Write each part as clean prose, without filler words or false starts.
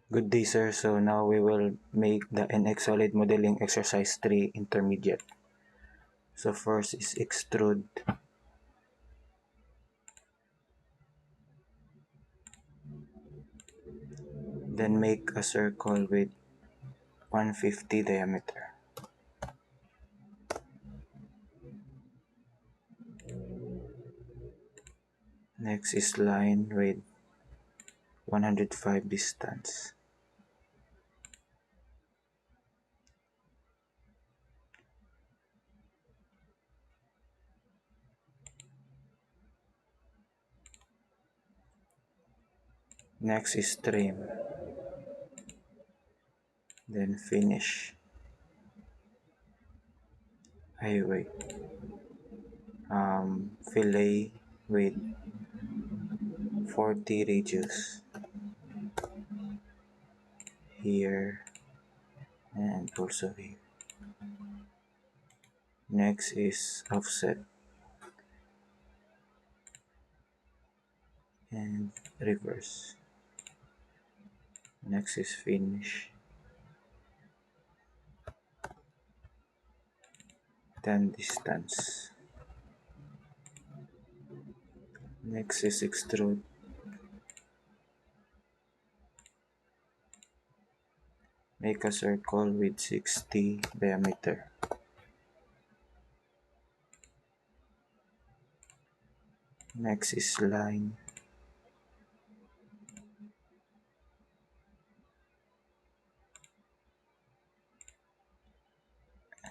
Good day, sir. So now we will make the NX solid modeling exercise 3 intermediate. So first is extrude. Then make a circle with 150 diameter. Next is line with 105 distance. Next is trim. Then finish. Highway. Fillet with 40 radius. Here and also here. Next is offset and reverse. Next is finish. Then distance. Next is extrude. Make a circle with 60 diameter. Next is line.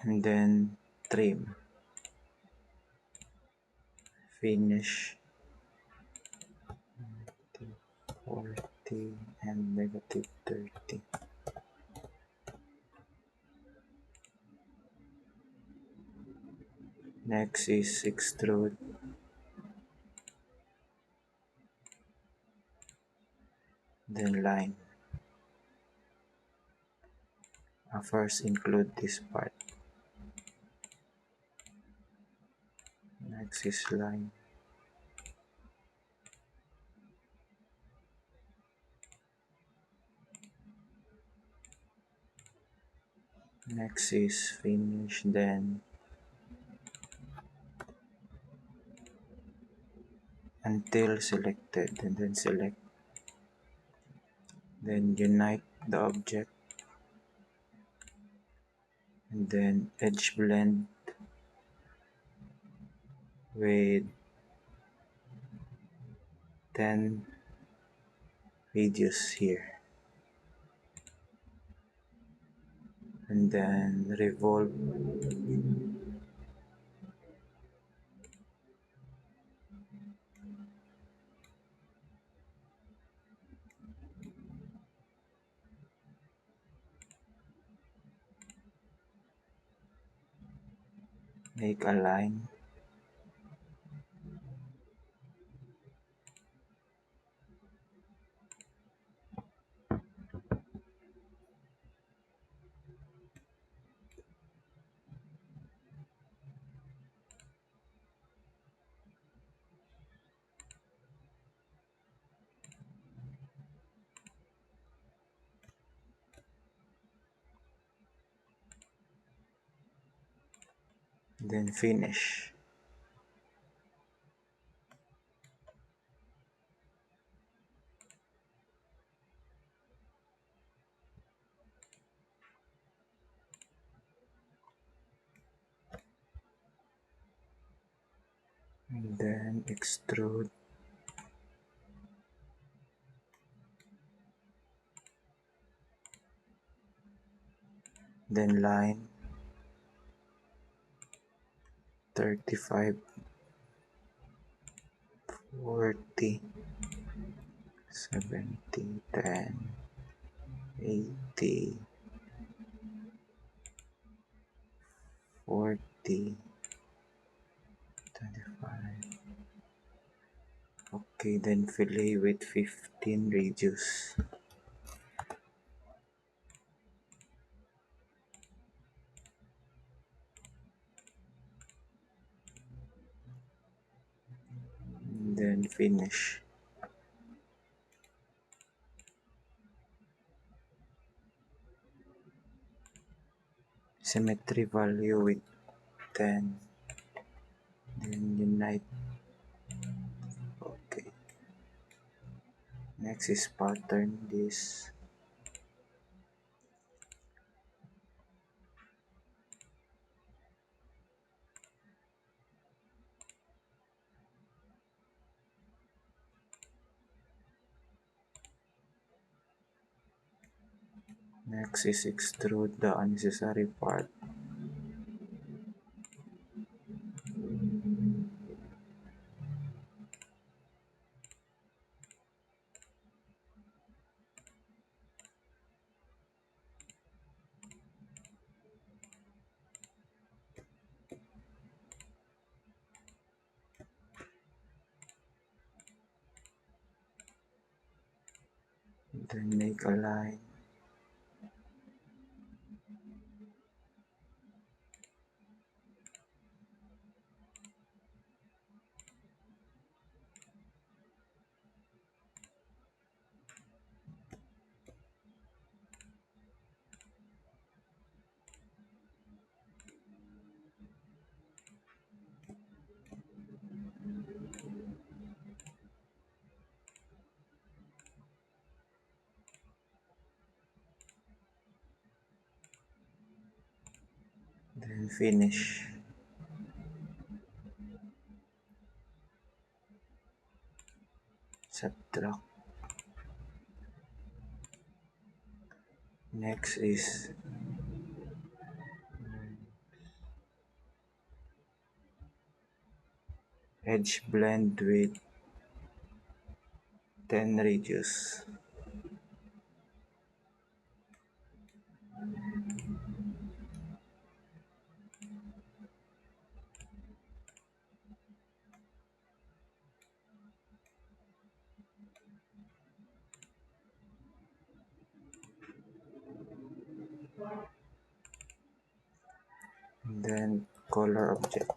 And then trim. Finish. 40 and negative 30. Next is extrude. Then line. First include this part. Next is line. Next is finish, then until selected, and then select. Then unite the object, and then edge blend with 10 radius here. And then revolve. Make a line. Then finish. And then extrude. Then line 35, 40, 70, 10, 80, 40, 25. Okay, then fillet with 15 radius. Then finish. symmetry value with 10, then unite. Okay, next is pattern this. Next is extrude the unnecessary part. Then make a line. Then finish. Subtract. Next is edge blend with 10 radius. Then color object.